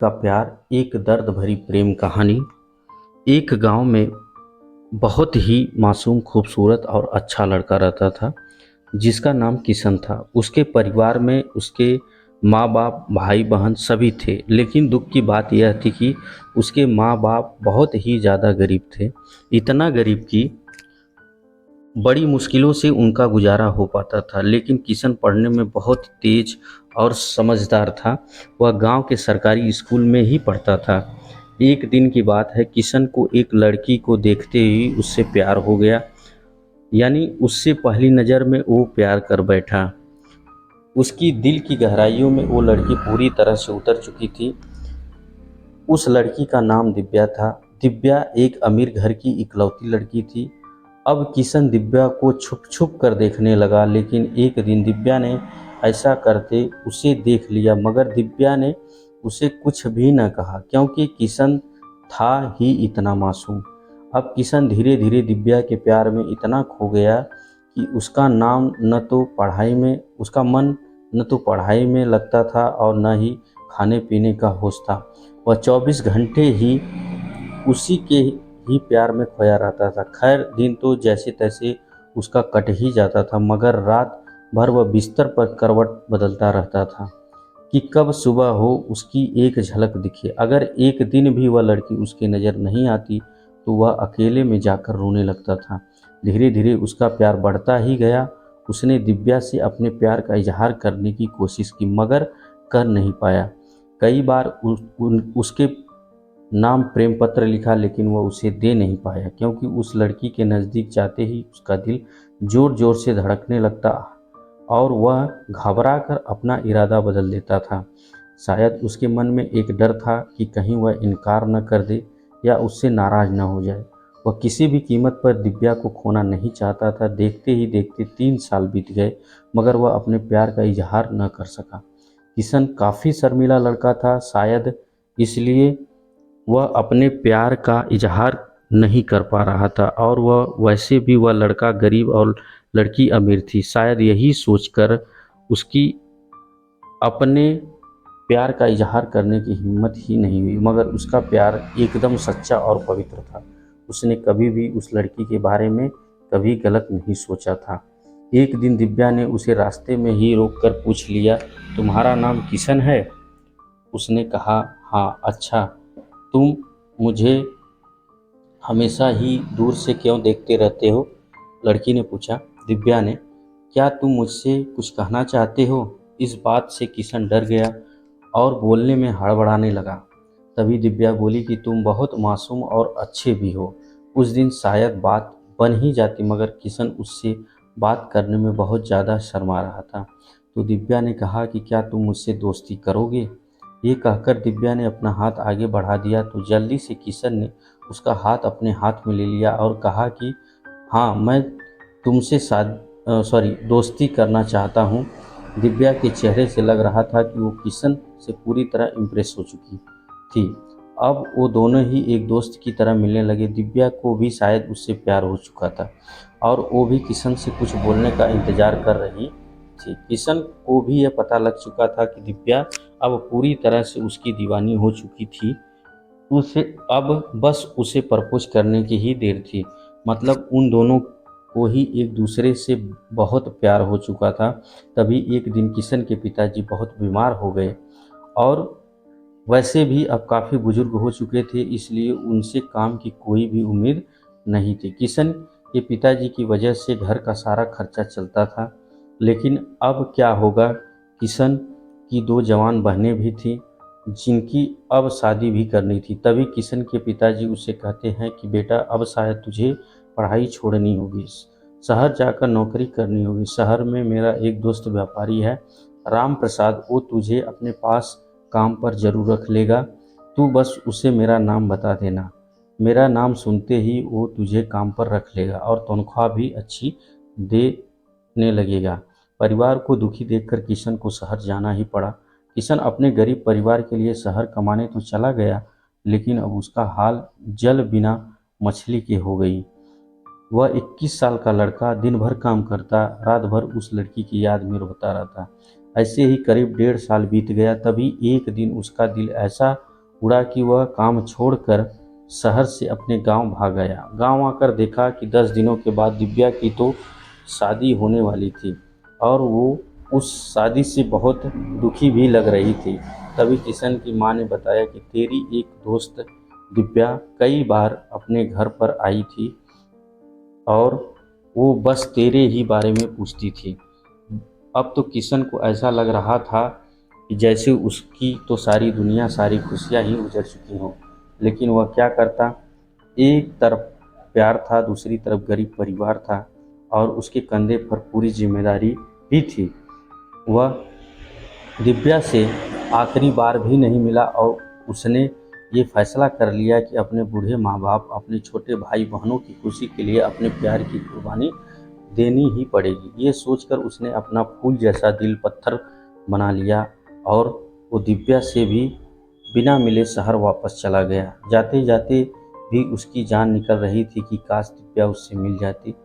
का प्यार एक दर्द भरी प्रेम कहानी। एक गांव में बहुत ही मासूम, खूबसूरत और अच्छा लड़का रहता था जिसका नाम किशन था। उसके परिवार में उसके माँ बाप, भाई बहन सभी थे, लेकिन दुख की बात यह थी कि उसके माँ बाप बहुत ही ज़्यादा गरीब थे। इतना गरीब कि बड़ी मुश्किलों से उनका गुजारा हो पाता था। लेकिन किशन पढ़ने में बहुत तेज और समझदार था। वह गांव के सरकारी स्कूल में ही पढ़ता था। एक दिन की बात है, किशन को एक लड़की को देखते ही उससे प्यार हो गया। यानी उससे पहली नज़र में वो प्यार कर बैठा। उसकी दिल की गहराइयों में वो लड़की पूरी तरह से उतर चुकी थी। उस लड़की का नाम दिव्या था। दिव्या एक अमीर घर की इकलौती लड़की थी। अब किशन दिव्या को छुप छुप कर देखने लगा, लेकिन एक दिन दिव्या ने ऐसा करते उसे देख लिया, मगर दिव्या ने उसे कुछ भी न कहा, क्योंकि किशन था ही इतना मासूम। अब किशन धीरे धीरे दिव्या के प्यार में इतना खो गया कि उसका मन न तो पढ़ाई में लगता था और न ही खाने पीने का होश था। वह 24 घंटे ही उसी के ही प्यार में खोया रहता था। खैर, दिन तो जैसे तैसे उसका कट ही जाता था, मगर रात भर वह बिस्तर पर करवट बदलता रहता था कि कब सुबह हो, उसकी एक झलक दिखे। अगर एक दिन भी वह लड़की उसकी नज़र नहीं आती तो वह अकेले में जाकर रोने लगता था। धीरे धीरे उसका प्यार बढ़ता ही गया। उसने दिव्या से अपने प्यार का इजहार करने की कोशिश की, मगर कर नहीं पाया। कई बार उसके नाम प्रेम पत्र लिखा, लेकिन वह उसे दे नहीं पाया, क्योंकि उस लड़की के नज़दीक जाते ही उसका दिल जोर जोर से धड़कने लगता और वह घबरा कर अपना इरादा बदल देता था। शायद उसके मन में एक डर था कि कहीं वह इनकार न कर दे या उससे नाराज़ न हो जाए। वह किसी भी कीमत पर दिव्या को खोना नहीं चाहता था। देखते ही देखते 3 साल बीत गए, मगर वह अपने प्यार का इजहार न कर सका। किशन काफ़ी शर्मीला लड़का था, शायद इसलिए वह अपने प्यार का इजहार नहीं कर पा रहा था, और वैसे भी वह लड़का गरीब और लड़की अमीर थी। शायद यही सोचकर उसकी अपने प्यार का इजहार करने की हिम्मत ही नहीं हुई, मगर उसका प्यार एकदम सच्चा और पवित्र था। उसने कभी भी उस लड़की के बारे में कभी गलत नहीं सोचा था। एक दिन दिव्या ने उसे रास्ते में ही रोककर पूछ लिया, तुम्हारा नाम किशन है? उसने कहा, हाँ। अच्छा, तुम मुझे हमेशा ही दूर से क्यों देखते रहते हो? लड़की ने पूछा। दिव्या ने, क्या तुम मुझसे कुछ कहना चाहते हो? इस बात से किशन डर गया और बोलने में हड़बड़ाने लगा। तभी दिव्या बोली कि तुम बहुत मासूम और अच्छे भी हो। उस दिन शायद बात बन ही जाती, मगर किशन उससे बात करने में बहुत ज़्यादा शर्मा रहा था। तो दिव्या ने कहा कि क्या तुम मुझसे दोस्ती करोगे? ये कहकर दिव्या ने अपना हाथ आगे बढ़ा दिया तो जल्दी से किशन ने उसका हाथ अपने हाथ में ले लिया और कहा कि हाँ, मैं तुमसे दोस्ती करना चाहता हूँ। दिव्या के चेहरे से लग रहा था कि वो किशन से पूरी तरह इम्प्रेस हो चुकी थी। अब वो दोनों ही एक दोस्त की तरह मिलने लगे। दिव्या को भी शायद उससे प्यार हो चुका था और वो भी किशन से कुछ बोलने का इंतज़ार कर रही थी। किशन को भी यह पता लग चुका था कि दिव्या अब पूरी तरह से उसकी दीवानी हो चुकी थी। उसे अब बस उसे प्रपोज करने की ही देर थी। मतलब उन दोनों को ही एक दूसरे से बहुत प्यार हो चुका था। तभी एक दिन किशन के पिताजी बहुत बीमार हो गए और वैसे भी अब काफ़ी बुजुर्ग हो चुके थे, इसलिए उनसे काम की कोई भी उम्मीद नहीं थी। किशन के पिताजी की वजह से घर का सारा खर्चा चलता था, लेकिन अब क्या होगा? किशन की 2 जवान बहनें भी थीं जिनकी अब शादी भी करनी थी। तभी किशन के पिताजी उससे कहते हैं कि बेटा, अब शायद तुझे पढ़ाई छोड़नी होगी, शहर जाकर नौकरी करनी होगी। शहर में मेरा एक दोस्त व्यापारी है, राम प्रसाद, वो तुझे अपने पास काम पर ज़रूर रख लेगा। तू बस उसे मेरा नाम बता देना। मेरा नाम सुनते ही वो तुझे काम पर रख लेगा और तनख्वाह भी अच्छी देने लगेगा। परिवार को दुखी देखकर किशन को शहर जाना ही पड़ा। किशन अपने गरीब परिवार के लिए शहर कमाने तो चला गया, लेकिन अब उसका हाल जल बिना मछली के हो गई। वह 21 साल का लड़का दिन भर काम करता, रात भर उस लड़की की याद में रोता रहता। ऐसे ही करीब 1.5 साल बीत गया। तभी एक दिन उसका दिल ऐसा उड़ा कि वह काम छोड़कर शहर से अपने गांव भाग गया। गांव आकर देखा कि 10 दिनों के बाद दिव्या की तो शादी होने वाली थी और वो उस शादी से बहुत दुखी भी लग रही थी। तभी किशन की माँ ने बताया कि तेरी एक दोस्त दिव्या कई बार अपने घर पर आई थी और वो बस तेरे ही बारे में पूछती थी। अब तो किशन को ऐसा लग रहा था कि जैसे उसकी तो सारी दुनिया, सारी खुशियाँ ही उजड़ चुकी हों। लेकिन वह क्या करता, एक तरफ प्यार था, दूसरी तरफ गरीब परिवार था और उसके कंधे पर पूरी जिम्मेदारी भी थी। वह दिव्या से आखिरी बार भी नहीं मिला और उसने ये फैसला कर लिया कि अपने बूढ़े माँ बाप, अपने छोटे भाई बहनों की खुशी के लिए अपने प्यार की कुर्बानी देनी ही पड़ेगी। ये सोचकर उसने अपना फूल जैसा दिल पत्थर बना लिया और वो दिव्या से भी बिना मिले शहर वापस चला गया। जाते जाते भी उसकी जान निकल रही थी कि काश दिव्या उससे मिल जाती।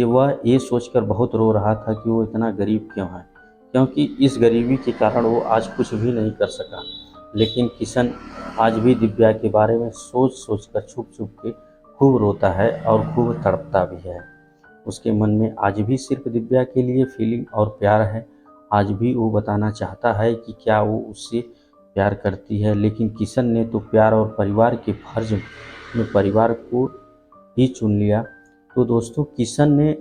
वह ये सोचकर बहुत रो रहा था कि वो इतना गरीब क्यों है, क्योंकि इस गरीबी के कारण वो आज कुछ भी नहीं कर सका। लेकिन किशन आज भी दिव्या के बारे में सोच सोच कर छुप छुप के खूब रोता है और खूब तड़पता भी है। उसके मन में आज भी सिर्फ दिव्या के लिए फीलिंग और प्यार है। आज भी वो बताना चाहता है कि क्या वो उससे प्यार करती है। लेकिन किशन ने तो प्यार और परिवार के फर्ज में परिवार को ही चुन लिया। तो दोस्तों, किशन ने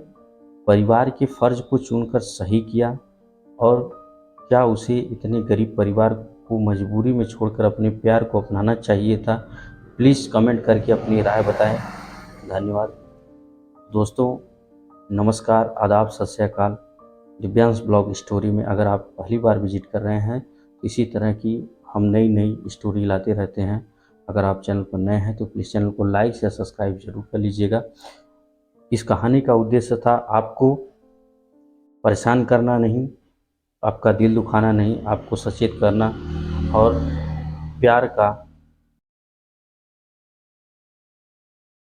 परिवार के फर्ज को चुनकर सही किया और क्या उसे इतने गरीब परिवार को मजबूरी में छोड़कर अपने प्यार को अपनाना चाहिए था? प्लीज़ कमेंट करके अपनी राय बताएं। धन्यवाद दोस्तों। नमस्कार, आदाब, सत श्री अकाल। दिव्यांश ब्लॉग स्टोरी में अगर आप पहली बार विजिट कर रहे हैं तो इसी तरह की हम नई नई स्टोरी लाते रहते हैं। अगर आप चैनल पर नए हैं तो प्लीज़ चैनल को लाइक या सब्सक्राइब जरूर कर लीजिएगा। इस कहानी का उद्देश्य था आपको परेशान करना नहीं, आपका दिल दुखाना नहीं, आपको सचेत करना और प्यार का